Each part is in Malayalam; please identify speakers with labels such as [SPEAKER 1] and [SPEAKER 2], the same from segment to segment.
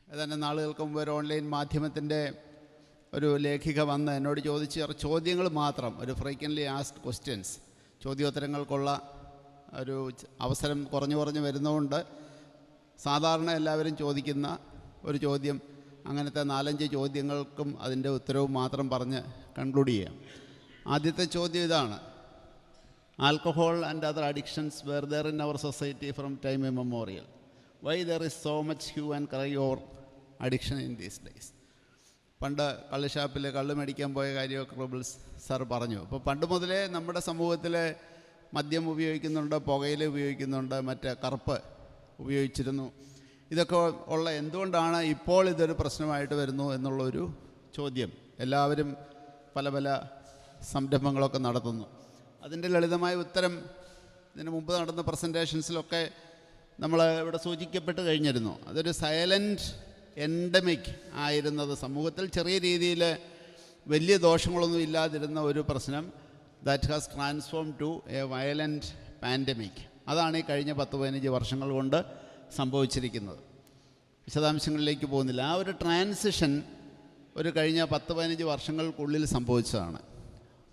[SPEAKER 1] ഏതാനും നാളുകൾക്ക് മുമ്പ് ഒരു ഓൺലൈൻ മാധ്യമത്തിൻ്റെ ഒരു ലേഖിക വന്ന് എന്നോട് ചോദിച്ച ചോദ്യങ്ങൾ മാത്രം, ഒരു ഫ്രീക്വൻ്റ്ലി ആസ്ക്ഡ് ക്വസ്റ്റ്യൻസ്, ചോദ്യോത്തരങ്ങൾക്കുള്ള ഒരു അവസരം കുറഞ്ഞു വരുന്നതുകൊണ്ട് സാധാരണ എല്ലാവരും ചോദിക്കുന്ന ഒരു ചോദ്യം, അങ്ങനത്തെ 4-5 ചോദ്യങ്ങൾക്കും അതിൻ്റെ ഉത്തരവും മാത്രം പറഞ്ഞ് കൺക്ലൂഡ് ചെയ്യാം. ആദ്യത്തെ ചോദ്യം ഇതാണ്: alcohol and other addictions were there in our society from time immemorial. Why there is so much hue and cry or addiction in these days? പണ്ട് കള്ളുഷാപ്പിൽ കള്ള് മേടിക്കാൻ പോയ കാര്യമൊക്കെ റോബിൾസ് സാർ പറഞ്ഞു. അപ്പോൾ പണ്ട് മുതലേ നമ്മുടെ സമൂഹത്തിൽ മദ്യം ഉപയോഗിക്കുന്നുണ്ട്, പുകയില ഉപയോഗിക്കുന്നുണ്ട്, മറ്റേ കറുപ്പ് ഉപയോഗിച്ചിരുന്നു. ഇതൊക്കെ ഉള്ള എന്തുകൊണ്ടാണ് ഇപ്പോൾ ഇതൊരു പ്രശ്നമായിട്ട് വരുന്നു എന്നുള്ളൊരു ചോദ്യം. എല്ലാവരും പല പല സംരംഭങ്ങളൊക്കെ നടത്തുന്നു. അതിൻ്റെ ലളിതമായ ഉത്തരം ഇതിന് മുമ്പ് നടന്ന പ്രസൻറ്റേഷൻസിലൊക്കെ നമ്മൾ ഇവിടെ സൂചിക്കപ്പെട്ട് കഴിഞ്ഞിരുന്നു. അതൊരു സൈലൻറ്റ് എൻഡമിക് ആയിരുന്നത്, സമൂഹത്തിൽ ചെറിയ രീതിയിൽ വലിയ ദോഷങ്ങളൊന്നും ഇല്ലാതിരുന്ന ഒരു പ്രശ്നം that has transform to a violent pandemic. അതാണ് ഈ കഴിഞ്ഞ 10-15 വർഷങ്ങൾ കൊണ്ട് സംഭവിച്ചിരിക്കുന്നത്. വിശദാംശങ്ങളിലേക്ക് പോകുന്നില്ല. ആ ഒരു ട്രാൻസിഷൻ ഒരു കഴിഞ്ഞ 10-15 വർഷങ്ങൾക്കുള്ളിൽ സംഭവിച്ചതാണ്.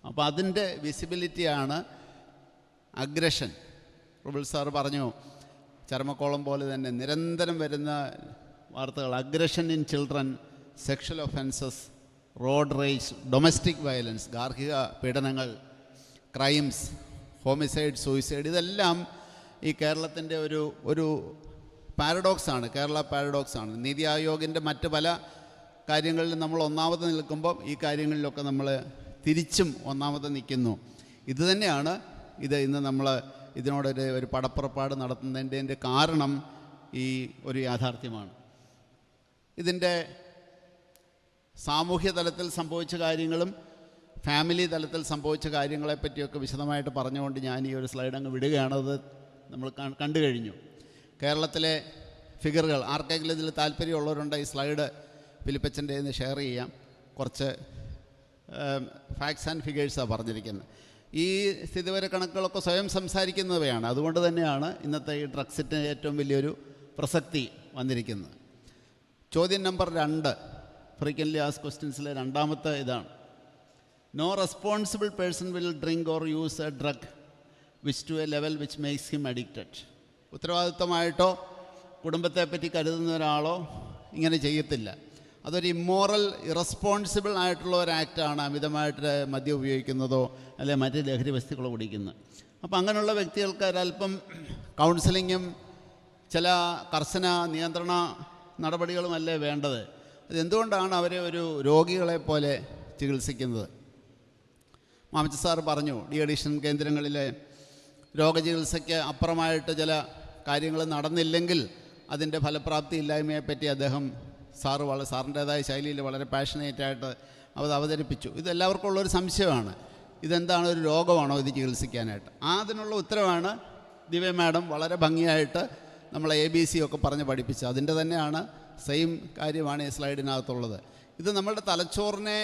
[SPEAKER 1] അപ്പോൾ അതിൻ്റെ വിസിബിലിറ്റിയാണ് അഗ്രഷൻ. റൂബിൾ സാർ പറഞ്ഞു, ചർമ്മക്കോളം പോലെ തന്നെ നിരന്തരം വരുന്ന വാർത്തകൾ: aggression in children, sexual offences, road rage, domestic violence, ഗാർഹിക പീഡനങ്ങൾ, ക്രൈംസ്, ഹോമിസൈഡ്, സൂയിസൈഡ്. ഇതെല്ലാം ഈ കേരളത്തിൻ്റെ ഒരു പാരഡോക്സാണ്, കേരള പാരഡോക്സാണ്. നീതി ആയോഗിൻ്റെ മറ്റ് പല കാര്യങ്ങളിലും നമ്മൾ ഒന്നാമത് നിൽക്കുമ്പോൾ ഈ കാര്യങ്ങളിലൊക്കെ നമ്മൾ തിരിച്ചും ഒന്നാമത് നിൽക്കുന്നു. ഇതുതന്നെയാണ് ഇന്ന് നമ്മൾ ഇതിനോടൊരു പടപ്പുറപ്പാട് നടത്തുന്നതിൻ്റെ കാരണം ഈ ഒരു യാഥാർത്ഥ്യമാണ്. ഇതിൻ്റെ സാമൂഹ്യ തലത്തിൽ സംഭവിച്ച കാര്യങ്ങളും ഫാമിലി തലത്തിൽ സംഭവിച്ച കാര്യങ്ങളെപ്പറ്റിയൊക്കെ വിശദമായിട്ട് പറഞ്ഞുകൊണ്ട് ഞാൻ ഈ ഒരു സ്ലൈഡ് അങ്ങ് വിടുകയാണ്. അത് നമ്മൾ കണ്ടു കഴിഞ്ഞു. കേരളത്തിലെ ഫിഗറുകൾ ആർക്കെങ്കിലും ഇതിൽ താല്പര്യമുള്ളവരുണ്ട്, ഈ സ്ലൈഡ് ഫിലിപ്പച്ചൻ്റെ നിന്ന് ഷെയർ ചെയ്യാം. കുറച്ച് ഫാക്ട്സ് ആൻഡ് ഫിഗേഴ്സാണ് പറഞ്ഞിരിക്കുന്നത്. ഈ സ്ഥിതിവിവര കണക്കുകളൊക്കെ സ്വയം സംസാരിക്കുന്നവയാണ്. അതുകൊണ്ട് തന്നെയാണ് ഇന്നത്തെ ഈ ഡ്രഗ്സിൻ്റെ ഏറ്റവും വലിയൊരു പ്രസക്തി വന്നിരിക്കുന്നത്. ചോദ്യം നമ്പർ 2, ഫ്രീക്വൻ്റ്ലി ആസ്ക്ഡ് ക്വസ്റ്റ്യൻസിലെ രണ്ടാമത്തെ ഇതാണ്: no responsible person will drink or use a drug which to a level which makes him addicted. ഉത്തരവാദിത്തമായിട്ടോ കുടുംബത്തെപ്പറ്റി കരുതുന്ന ഒരാളോ ഇങ്ങനെ ചെയ്യത്തില്ല. അതൊരു ഇമ്മോറൽ, ഇറസ്പോൺസിബിൾ ആയിട്ടുള്ള ഒരു ആക്റ്റാണ് അമിതമായിട്ട് മദ്യം ഉപയോഗിക്കുന്നതോ അല്ലെ മറ്റ് ലഹരി വസ്തുക്കളോ കുടിക്കുന്നത്. അപ്പോൾ അങ്ങനെയുള്ള വ്യക്തികൾക്ക് ഒരല്പം കൗൺസിലിങ്ങും ചില കർശന നിയന്ത്രണ നടപടികളുമല്ലേ വേണ്ടത്. അതെന്തുകൊണ്ടാണ് അവരെ ഒരു രോഗികളെ പോലെ ചികിത്സിക്കുന്നത്? മാമച്ച സാർ പറഞ്ഞു, ഡി അഡിക്ഷൻ കേന്ദ്രങ്ങളിലെ രോഗചികിത്സയ്ക്ക് അപ്പുറമായിട്ട് ചില കാര്യങ്ങൾ നടന്നില്ലെങ്കിൽ അതിൻ്റെ ഫലപ്രാപ്തി ഇല്ലായ്മയെപ്പറ്റി അദ്ദേഹം സാറിൻ്റേതായ ശൈലിയിൽ വളരെ പാഷനേറ്റായിട്ട് അത് അവതരിപ്പിച്ചു. ഇതെല്ലാവർക്കും ഉള്ളൊരു സംശയമാണ്, ഇതെന്താണ്, ഒരു രോഗമാണോ ഇത് ചികിത്സിക്കാനായിട്ട്? അതിനുള്ള ഉത്തരവാണ് ദിവ്യ മാഡം വളരെ ഭംഗിയായിട്ട് നമ്മളെ ABC ഒക്കെ പറഞ്ഞ് പഠിപ്പിച്ചത്. അതിൻ്റെ തന്നെയാണ് സെയിം കാര്യമാണ് ഈ സ്ലൈഡിനകത്തുള്ളത്. ഇത് നമ്മളുടെ തലച്ചോറിനെ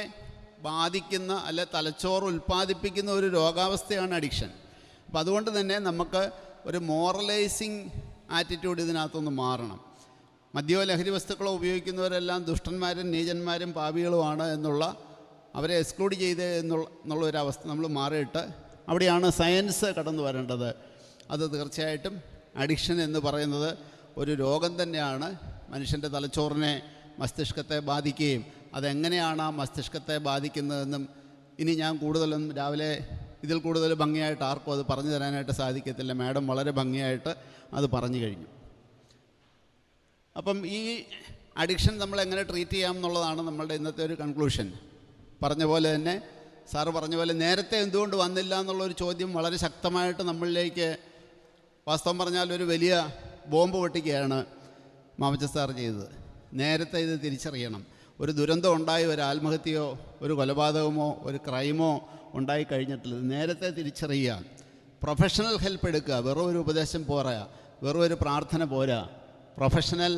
[SPEAKER 1] ബാധിക്കുന്ന അല്ലെ തലച്ചോറ് ഉൽപ്പാദിപ്പിക്കുന്ന ഒരു രോഗാവസ്ഥയാണ് അഡിക്ഷൻ. അപ്പോൾ അതുകൊണ്ട് തന്നെ നമുക്ക് ഒരു മോറലൈസിങ് ആറ്റിറ്റ്യൂഡ് ഇതിനകത്തൊന്ന് മാറണം. മദ്യമോ ലഹരി വസ്തുക്കളോ ഉപയോഗിക്കുന്നവരെല്ലാം ദുഷ്ടന്മാരും നീചന്മാരും പാപികളുമാണ് എന്നുള്ള, അവരെ എക്സ്ക്ലൂഡ് ചെയ്ത് എന്നുള്ളൊരവസ്ഥ നമ്മൾ മാറിയിട്ട് അവിടെയാണ് സയൻസ് കടന്നു വരേണ്ടത്. അത് തീർച്ചയായിട്ടും അഡിക്ഷൻ എന്ന് പറയുന്നത് ഒരു രോഗം തന്നെയാണ്. മനുഷ്യൻ്റെ തലച്ചോറിനെ, മസ്തിഷ്കത്തെ ബാധിക്കുകയും അതെങ്ങനെയാണ് ആ മസ്തിഷ്കത്തെ ബാധിക്കുന്നതെന്നും ഇനി ഞാൻ കൂടുതലൊന്നും രാവിലെ ഇതിൽ കൂടുതൽ ഭംഗിയായിട്ട് ആർക്കും അത് പറഞ്ഞു തരാനായിട്ട് സാധിക്കത്തില്ല. മാഡം വളരെ ഭംഗിയായിട്ട് അത് പറഞ്ഞു കഴിഞ്ഞു. അപ്പം ഈ അഡിക്ഷൻ നമ്മൾ എങ്ങനെ ട്രീറ്റ് ചെയ്യാം എന്നുള്ളതാണ് നമ്മളുടെ ഇന്നത്തെ ഒരു കൺക്ലൂഷൻ. പറഞ്ഞ പോലെ തന്നെ സാറ് പറഞ്ഞ പോലെ നേരത്തെ എന്തുകൊണ്ട് വന്നില്ല എന്നുള്ളൊരു ചോദ്യം വളരെ ശക്തമായിട്ട് നമ്മളിലേക്ക്, വാസ്തവം പറഞ്ഞാൽ ഒരു വലിയ ബോംബ് പൊട്ടിക്കുകയാണ് മാമച്ച സാർ ചെയ്തത്. നേരത്തെ ഇത് തിരിച്ചറിയണം. ഒരു ദുരന്തം ഉണ്ടായി, ഒരു ആത്മഹത്യയോ ഒരു കൊലപാതകമോ ഒരു ക്രൈമോ ഉണ്ടായി കഴിഞ്ഞിട്ടില്ല. നേരത്തെ തിരിച്ചറിയുക, പ്രൊഫഷണൽ ഹെൽപ്പ് എടുക്കുക. വെറും ഒരു ഉപദേശം പോരാ, വെറും ഒരു പ്രാർത്ഥന പോരാ. പ്രൊഫഷണൽ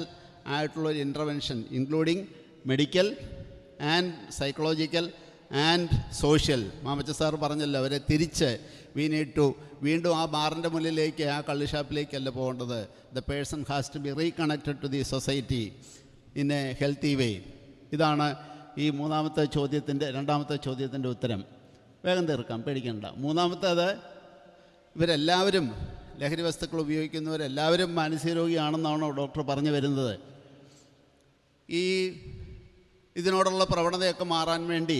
[SPEAKER 1] ആയിട്ടുള്ളൊരു intervention including medical and psychological and social. മാമച്ച സാർ പറഞ്ഞല്ലോ, അവരെ തിരിച്ച് വി നീഡ് ടു വീണ്ടും ആ ബാറിൻ്റെ മുന്നിലേക്ക്, ആ കള്ളുഷാപ്പിലേക്കല്ല പോകേണ്ടത്. The person has to be reconnected to the society in a healthy way. ഇതാണ് ഈ രണ്ടാമത്തെ ചോദ്യത്തിൻ്റെ ഉത്തരം. വേഗം തീർക്കാം, പേടിക്കണ്ട. മൂന്നാമത്തേത്, ഇവരെല്ലാവരും ലഹരി വസ്തുക്കൾ ഉപയോഗിക്കുന്നവരെല്ലാവരും മാനസിക രോഗിയാണെന്നാണോ ഡോക്ടർ പറഞ്ഞു വരുന്നത്? ഇതിനോടുള്ള പ്രവണതയൊക്കെ മാറാൻ വേണ്ടി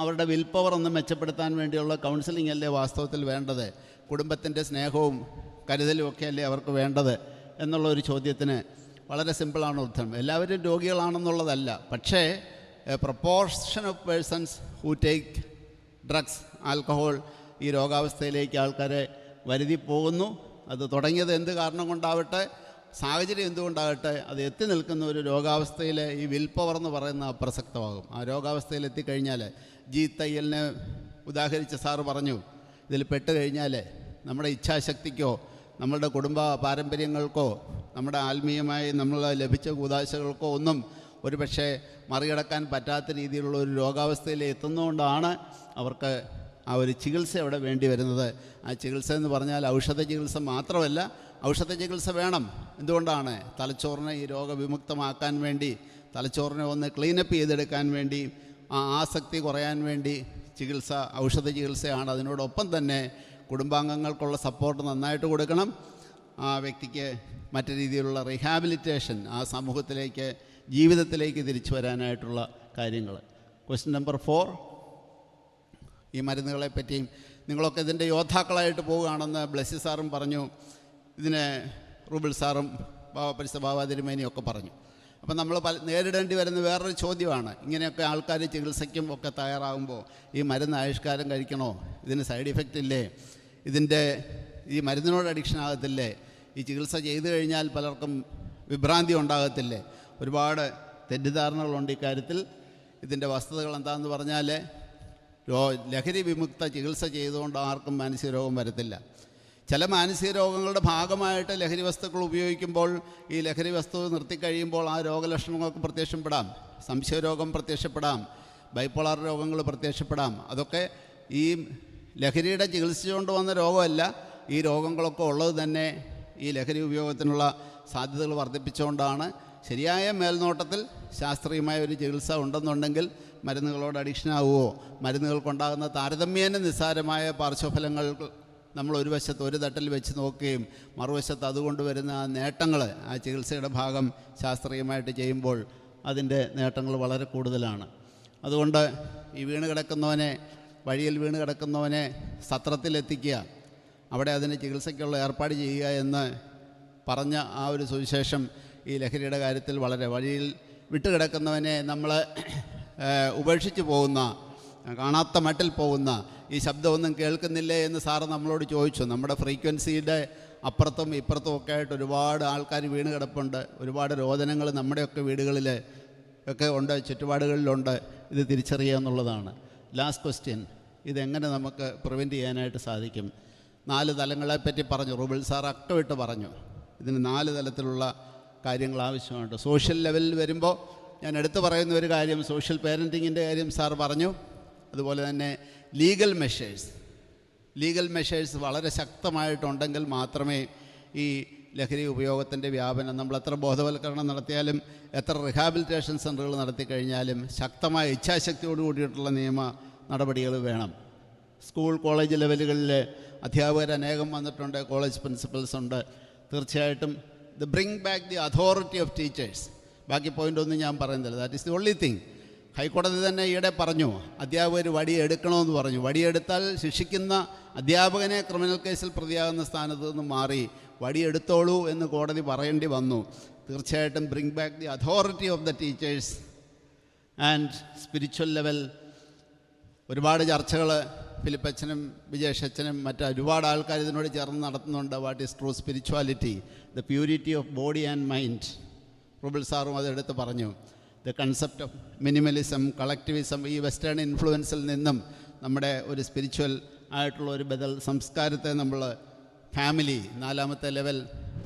[SPEAKER 1] അവരുടെ വിൽ പവർ ഒന്ന് മെച്ചപ്പെടുത്താൻ വേണ്ടിയുള്ള കൗൺസിലിംഗ് അല്ലേ വാസ്തവത്തിൽ വേണ്ടത്? കുടുംബത്തിൻ്റെ സ്നേഹവും കരുതലും ഒക്കെ അല്ലേ അവർക്ക് വേണ്ടത് എന്നുള്ള ഒരു ചോദ്യത്തിന് വളരെ സിമ്പിളാണ് ഉത്തരം. എല്ലാവരും രോഗികളാണെന്നുള്ളതല്ല, പക്ഷേ proportion of persons who take drugs, alcohol, ഈ രോഗാവസ്ഥയിലേക്ക് ആൾക്കാരെ വരുതി പോകുന്നു. അത് തുടങ്ങിയത് എന്ത് കാരണം കൊണ്ടാവട്ടെ, സാഹചര്യം എന്തുകൊണ്ടാകട്ടെ, അത് എത്തി നിൽക്കുന്ന ഒരു രോഗാവസ്ഥയിൽ ഈ വിൽ പവർ എന്ന് പറയുന്ന അപ്രസക്തമാകും. ആ രോഗാവസ്ഥയിൽ എത്തിക്കഴിഞ്ഞാൽ, ജി തയ്യലിനെ ഉദാഹരിച്ച സാറ് പറഞ്ഞു, ഇതിൽ പെട്ട് കഴിഞ്ഞാൽ നമ്മുടെ ഇച്ഛാശക്തിക്കോ നമ്മളുടെ കുടുംബ പാരമ്പര്യങ്ങൾക്കോ നമ്മുടെ ആത്മീയമായി നമ്മൾ ലഭിച്ച കൂതാശകൾക്കോ ഒന്നും ഒരു പക്ഷേ മറികടക്കാൻ പറ്റാത്ത രീതിയിലുള്ള ഒരു രോഗാവസ്ഥയിൽ എത്തുന്നതുകൊണ്ടാണ് അവർക്ക് ആ ഒരു ചികിത്സ അവിടെ വേണ്ടി വരുന്നത്. ആ ചികിത്സ എന്ന് പറഞ്ഞാൽ ഔഷധ ചികിത്സ മാത്രമല്ല, ഔഷധ ചികിത്സ വേണം. എന്തുകൊണ്ടാണ്? തലച്ചോറിനെ ഈ രോഗവിമുക്തമാക്കാൻ വേണ്ടി, തലച്ചോറിനെ ഒന്ന് ക്ലീനപ്പ് ചെയ്തെടുക്കാൻ വേണ്ടി, ആ ആസക്തി കുറയാൻ വേണ്ടി ചികിത്സ ഔഷധ ചികിത്സയാണ്. അതിനോടൊപ്പം തന്നെ കുടുംബാംഗങ്ങൾക്കുള്ള സപ്പോർട്ട് നന്നായിട്ട് കൊടുക്കണം. ആ വ്യക്തിക്ക് മറ്റു രീതിയിലുള്ള റീഹാബിലിറ്റേഷൻ, ആ സമൂഹത്തിലേക്ക്, ജീവിതത്തിലേക്ക് തിരിച്ചു വരാനായിട്ടുള്ള കാര്യങ്ങൾ. ക്വസ്റ്റ്യൻ നമ്പർ 4, ഈ മരുന്നുകളെ പറ്റിയും നിങ്ങളൊക്കെ ഇതിൻ്റെ യോദ്ധാക്കളായിട്ട് പോവുകയാണെന്ന് ബ്ലെസ്സി സാറും പറഞ്ഞു, ഇതിനെ റൂബിൾ സാറും പരിസ്ഥ തിരുമേനിയൊക്കെ പറഞ്ഞു. അപ്പം നമ്മൾ നേരിടേണ്ടി വരുന്ന വേറൊരു ചോദ്യമാണ്, ഇങ്ങനെയൊക്കെ ആൾക്കാർ ചികിത്സയ്ക്കും ഒക്കെ തയ്യാറാകുമ്പോൾ ഈ മരുന്ന് ആയുഷ്കാലം കഴിക്കണോ? ഇതിന് സൈഡ് ഇഫക്റ്റ് ഇല്ലേ? ഈ മരുന്നിനോട് അഡിക്ഷൻ ആകത്തില്ലേ? ഈ ചികിത്സ ചെയ്തു കഴിഞ്ഞാൽ പലർക്കും വിഭ്രാന്തി ഉണ്ടാകത്തില്ലേ? ഒരുപാട് തെറ്റിദ്ധാരണകളുണ്ട് ഇക്കാര്യത്തിൽ. ഇതിൻ്റെ വസ്തുതകൾ എന്താണെന്ന് പറഞ്ഞാൽ, ലഹരി വിമുക്ത ചികിത്സ ചെയ്തുകൊണ്ട് ആർക്കും മാനസിക രോഗം വരത്തില്ല. ചില മാനസിക രോഗങ്ങളുടെ ഭാഗമായിട്ട് ലഹരി വസ്തുക്കൾ ഉപയോഗിക്കുമ്പോൾ, ഈ ലഹരി വസ്തു നിർത്തിക്കഴിയുമ്പോൾ ആ രോഗലക്ഷണങ്ങൾക്ക് പ്രത്യക്ഷപ്പെടാം. സംശയരോഗം പ്രത്യക്ഷപ്പെടാം, ബൈപ്പോളാർ രോഗങ്ങൾ പ്രത്യക്ഷപ്പെടാം. അതൊക്കെ ഈ ലഹരിയുടെ ചികിത്സിച്ചുകൊണ്ട് വന്ന രോഗമല്ല. ഈ രോഗങ്ങളൊക്കെ ഉള്ളത് തന്നെ ഈ ലഹരി ഉപയോഗത്തിനുള്ള സാധ്യതകൾ വർദ്ധിപ്പിച്ചുകൊണ്ടാണ്. ശരിയായ മേൽനോട്ടത്തിൽ ശാസ്ത്രീയമായ ഒരു ചികിത്സ ഉണ്ടെന്നുണ്ടെങ്കിൽ മരുന്നുകളോട് അഡിക്ഷനാവുമോ, മരുന്നുകൾക്കുണ്ടാകുന്ന താരതമ്യേന നിസ്സാരമായ പാർശ്വഫലങ്ങൾ നമ്മൾ ഒരു വശത്ത് ഒരു തട്ടിൽ വെച്ച് നോക്കുകയും മറുവശത്ത് അതുകൊണ്ട് വരുന്ന ആ നേട്ടങ്ങൾ, ആ ചികിത്സയുടെ ഭാഗം ശാസ്ത്രീയമായിട്ട് ചെയ്യുമ്പോൾ അതിൻ്റെ നേട്ടങ്ങൾ വളരെ കൂടുതലാണ്. അതുകൊണ്ട് ഈ വഴിയിൽ വീണ് കിടക്കുന്നവനെ സത്രത്തിലെത്തിക്കുക, അവിടെ അതിന് ചികിത്സയ്ക്കുള്ള ഏർപ്പാട് ചെയ്യുക എന്ന് പറഞ്ഞ ആ ഒരു സുവിശേഷം ഈ ലഹരിയുടെ കാര്യത്തിൽ വളരെ, വഴിയിൽ വിട്ടുകിടക്കുന്നവനെ നമ്മൾ ഉപേക്ഷിച്ച് പോകുന്ന, കാണാത്ത മട്ടിൽ പോകുന്ന, ഈ ശബ്ദമൊന്നും കേൾക്കുന്നില്ലേ എന്ന് സാറ് നമ്മളോട് ചോദിച്ചു. നമ്മുടെ ഫ്രീക്വൻസിയുടെ അപ്പുറത്തും ഇപ്പുറത്തും ഒക്കെ ആയിട്ട് ഒരുപാട് ആൾക്കാർ വീണ് കിടപ്പുണ്ട്. ഒരുപാട് രോദനങ്ങൾ നമ്മുടെയൊക്കെ വീടുകളിൽ ഒക്കെ ഉണ്ട്, ചുറ്റുപാടുകളിലുണ്ട്. ഇത് തിരിച്ചറിയുക എന്നുള്ളതാണ്. ലാസ്റ്റ് ക്വസ്റ്റ്യൻ, ഇതെങ്ങനെ നമുക്ക് പ്രിവെൻറ്റ് ചെയ്യാനായിട്ട് സാധിക്കും? 4 തലങ്ങളെപ്പറ്റി പറഞ്ഞു, റൂബിൾ സാർ അക്കമിട്ട് പറഞ്ഞു. ഇതിന് 4 തലത്തിലുള്ള കാര്യങ്ങൾ ആവശ്യമുണ്ട്. സോഷ്യൽ ലെവലിൽ വരുമ്പോൾ ഞാൻ എടുത്തു പറയുന്ന ഒരു കാര്യം, സോഷ്യൽ പേരൻറ്റിങ്ങിൻ്റെ കാര്യം സാർ പറഞ്ഞു. അതുപോലെ തന്നെ ലീഗൽ മെഷേഴ്സ് വളരെ ശക്തമായിട്ടുണ്ടെങ്കിൽ മാത്രമേ ഈ ലഹരി ഉപയോഗത്തിൻ്റെ വ്യാപനം, നമ്മൾ എത്ര ബോധവൽക്കരണം നടത്തിയാലും എത്ര റിഹാബിലിറ്റേഷൻ സെൻ്ററുകൾ നടത്തിക്കഴിഞ്ഞാലും ശക്തമായ ഇച്ഛാശക്തിയോട് കൂടിയിട്ടുള്ള നിയമ നടപടികൾ വേണം. സ്കൂൾ കോളേജ് ലെവലുകളിൽ അധ്യാപകർ അനേകം വന്നിട്ടുണ്ട്, കോളേജ് പ്രിൻസിപ്പൽസ് ഉണ്ട്. തീർച്ചയായിട്ടും bring back the authority of teachers. ബാക്കി പോയിൻ്റൊന്നും ഞാൻ പറയുന്നില്ല, that is the only thing. ഹൈക്കോടതി തന്നെ ഈയിടെ പറഞ്ഞു, അധ്യാപകർ വടിയെടുക്കണമെന്ന് പറഞ്ഞു. വടിയെടുത്താൽ ശിക്ഷിക്കുന്ന അധ്യാപകനെ ക്രിമിനൽ കേസിൽ പ്രതിയാകുന്ന സ്ഥാനത്ത് നിന്ന് മാറി വടിയെടുത്തോളൂ എന്ന് കോടതി പറയേണ്ടി വന്നു. തീർച്ചയായിട്ടും bring back the authority of the teachers and spiritual level. ഒരുപാട് ചർച്ചകൾ ഫിലിപ്പച്ചനും വിജേഷച്ചനും ഒരുപാട് ആൾക്കാർ ഇതിനോട് ചേർന്ന് നടത്തുന്നുണ്ട്. What is true spirituality, the purity of body and mind. Rouble സാറും അതെടുത്ത് പറഞ്ഞു. The concept of minimalism, collectivism, ഈ വെസ്റ്റേൺ ഇൻഫ്ലുവൻസിൽ നിന്നും നമ്മുടെ ഒരു സ്പിരിച്വൽ ആയിട്ടുള്ള ഒരു ബദൽ സംസ്കാരത്തെ നമ്മൾ ഫാമിലി, 4ാമത്തെ ലെവൽ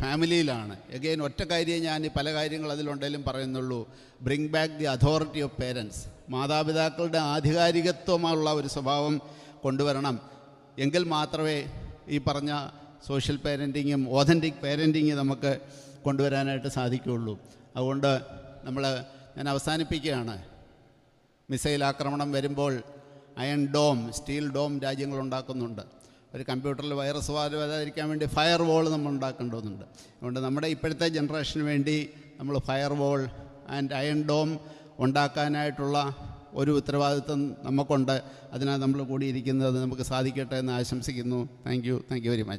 [SPEAKER 1] ഫാമിലിയിലാണ്. എഗെയിൻ ഒറ്റ കാര്യം ഞാൻ പല കാര്യങ്ങൾ അതിലുണ്ടെങ്കിലും പറയുന്നുള്ളൂ, bring back the authority of parents. മാതാപിതാക്കളുടെ ആധികാരികത്വമുള്ള ഒരു സ്വഭാവം കൊണ്ടുവരണം. എങ്കിൽ മാത്രമേ ഈ പറഞ്ഞ സോഷ്യൽ പേരൻറ്റിങ്ങും ഓതൻറ്റിക് പേരൻറ്റിങ്ങും നമുക്ക് കൊണ്ടുവരാനായിട്ട് സാധിക്കുകയുള്ളൂ. അതുകൊണ്ട് ഞാൻ അവസാനിപ്പിക്കുകയാണ്. മിസൈൽ ആക്രമണം വരുമ്പോൾ അയൺ ഡോം, സ്റ്റീൽ ഡോം രാജ്യങ്ങൾ ഉണ്ടാക്കുന്നുണ്ട്. ഒരു കമ്പ്യൂട്ടറിൽ വൈറസ് വരാതിരിക്കാൻ വേണ്ടി ഫയർ വോൾ നമ്മൾ ഉണ്ടാക്കേണ്ടതുണ്ട്. അതുകൊണ്ട് നമ്മുടെ ഇപ്പോഴത്തെ ജനറേഷന് വേണ്ടി നമ്മൾ firewall and iron dome ഉണ്ടാക്കാനായിട്ടുള്ള ഒരു ഉത്തരവാദിത്വം നമുക്കുണ്ട്. അതിനാണ് നമ്മൾ കൂടിയിരിക്കുന്നത്. നമുക്ക് സാധിക്കട്ടെ എന്ന് ആശംസിക്കുന്നു. Thank you very much.